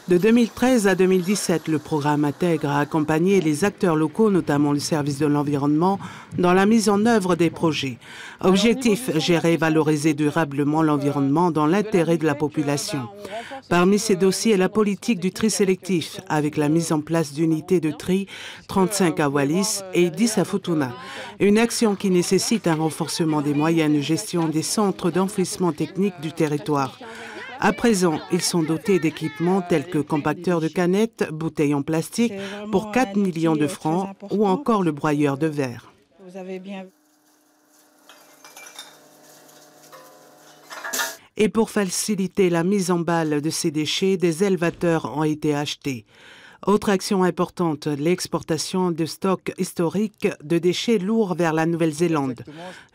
De 2013 à 2017, le programme Intègre a accompagné les acteurs locaux, notamment le service de l'environnement, dans la mise en œuvre des projets. Objectif, gérer et valoriser durablement l'environnement dans l'intérêt de la population. Parmi ces dossiers, la politique du tri sélectif, avec la mise en place d'unités de tri, 35 à Wallis et 10 à Futuna. Une action qui nécessite un renforcement des moyens de gestion des centres d'enfouissement technique du territoire. À présent, ils sont dotés d'équipements tels que compacteurs de canettes, bouteilles en plastique pour 4 millions de francs ou encore le broyeur de verre. Et pour faciliter la mise en balle de ces déchets, des élevateurs ont été achetés. Autre action importante, l'exportation de stocks historiques de déchets lourds vers la Nouvelle-Zélande.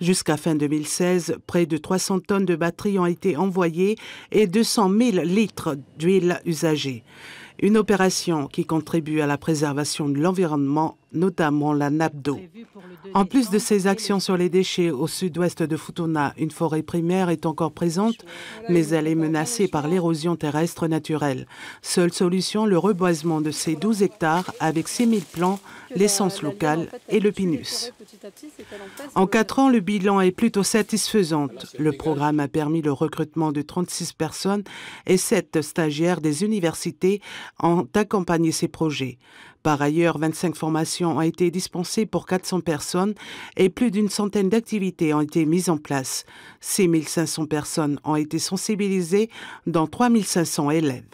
Jusqu'à fin 2016, près de 300 tonnes de batteries ont été envoyées et 200 000 litres d'huile usagée. Une opération qui contribue à la préservation de l'environnement, notamment la nappe d'eau. En plus de ces actions sur les déchets au sud-ouest de Futuna, une forêt primaire est encore présente, mais elle est menacée par l'érosion terrestre naturelle. Seule solution, le reboisement de ces 12 hectares avec 6 000 plants, l'essence locale et le pinus. En 4 ans, le bilan est plutôt satisfaisant. Le programme a permis le recrutement de 36 personnes et 7 stagiaires des universités ont accompagné ces projets. Par ailleurs, 25 formations ont été dispensées pour 400 personnes et plus d'une centaine d'activités ont été mises en place. 6 500 personnes ont été sensibilisées, dont 3 500 élèves.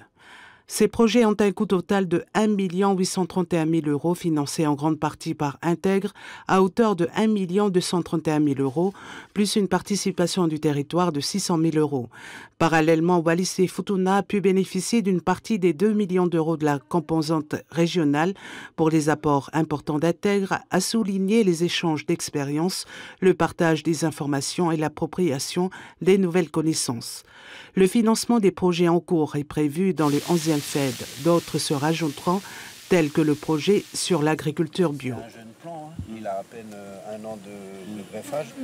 Ces projets ont un coût total de 1 831 000 euros, financés en grande partie par Intègre, à hauteur de 1 231 000 euros, plus une participation du territoire de 600 000 euros. Parallèlement, Wallis et Futuna a pu bénéficier d'une partie des 2 millions d'euros de la composante régionale pour les apports importants d'Intègre, à souligner les échanges d'expériences, le partage des informations et l'appropriation des nouvelles connaissances. Le financement des projets en cours est prévu dans le 11e FED. D'autres se rajouteront, tels que le projet sur l'agriculture bio. C'est un jeune plan, il a à peine 1 an de greffage.